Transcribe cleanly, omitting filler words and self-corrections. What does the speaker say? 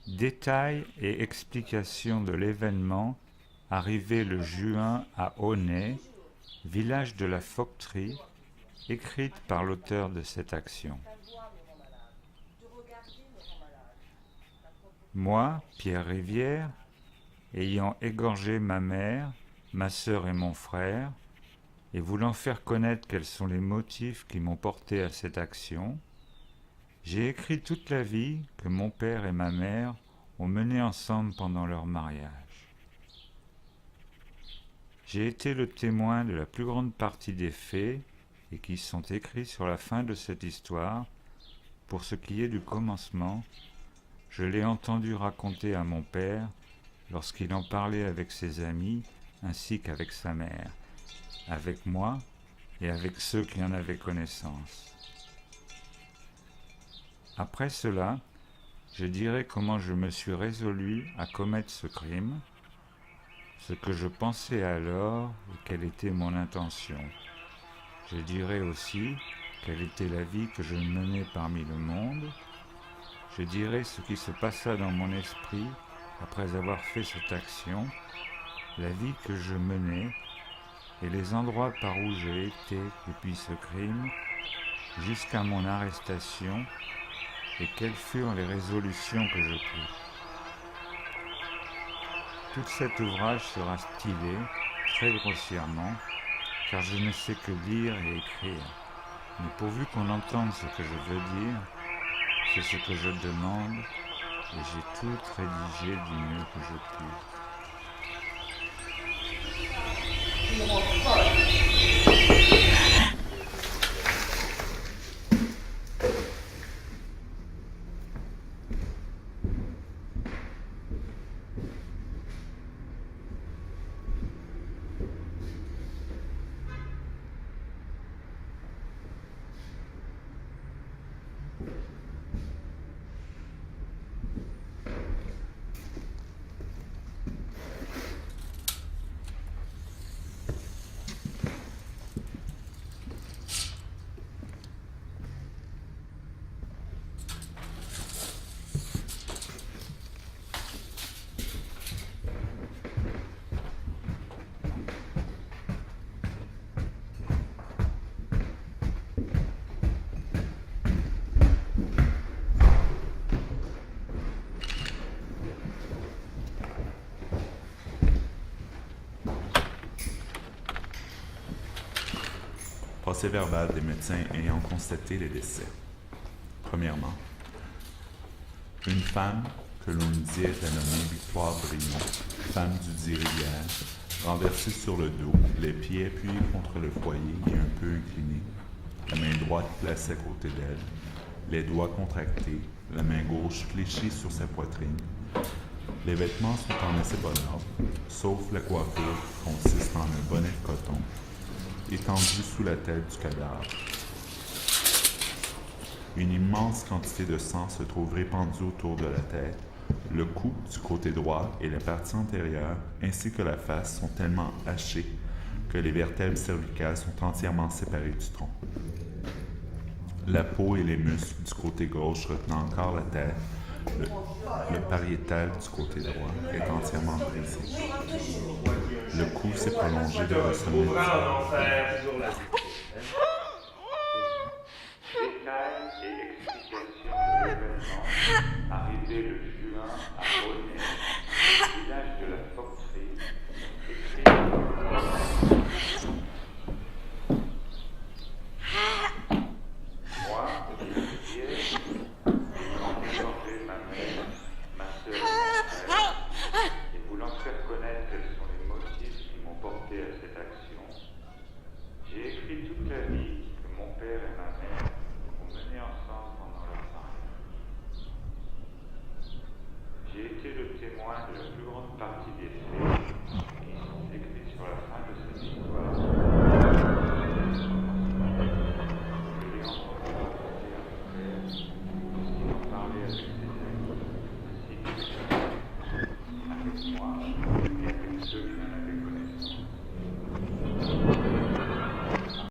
Détails et explications de l'événement arrivé le juin à Aunay, village de la Focterie, écrite par l'auteur de cette action. Moi, Pierre Rivière, ayant égorgé ma mère, ma sœur et mon frère, et voulant faire connaître quels sont les motifs qui m'ont porté à cette action, j'ai écrit toute la vie que mon père et ma mère ont menée ensemble pendant leur mariage. J'ai été le témoin de la plus grande partie des faits et qui sont écrits sur la fin de cette histoire. Pour ce qui est du commencement, je l'ai entendu raconter à mon père lorsqu'il en parlait avec ses amis ainsi qu'avec sa mère, avec moi et avec ceux qui en avaient connaissance. Après cela, je dirai comment je me suis résolu à commettre ce crime, ce que je pensais alors et quelle était mon intention. Je dirai aussi quelle était la vie que je menais parmi le monde. Je dirai ce qui se passa dans mon esprit après avoir fait cette action, la vie que je menais et les endroits par où j'ai été depuis ce crime jusqu'à mon arrestation et quelles furent les résolutions que je pris. Tout cet ouvrage sera stylé, très grossièrement, car je ne sais que lire et écrire. Mais pourvu qu'on entende ce que je veux dire, c'est ce que je demande, et j'ai tout rédigé du mieux que je puis. Procès-verbal des médecins ayant constaté les décès. Premièrement, une femme que l'on dit était nommée Victoire Brion, femme du dit Rivière, renversée sur le dos, les pieds appuyés contre le foyer et un peu inclinés, la main droite placée à côté d'elle, les doigts contractés, la main gauche fléchie sur sa poitrine. Les vêtements sont en assez bon ordre, sauf la coiffure qui consiste en un bonnet de coton, étendu sous la tête du cadavre. Une immense quantité de sang se trouve répandue autour de la tête, le cou du côté droit et la partie antérieure, ainsi que la face, sont tellement hachées que les vertèbres cervicales sont entièrement séparées du tronc. La peau et les muscles du côté gauche retenant encore la tête, le pariétal du côté droit est entièrement brisé. Le cou s'est prolongé vers le sommet du corps.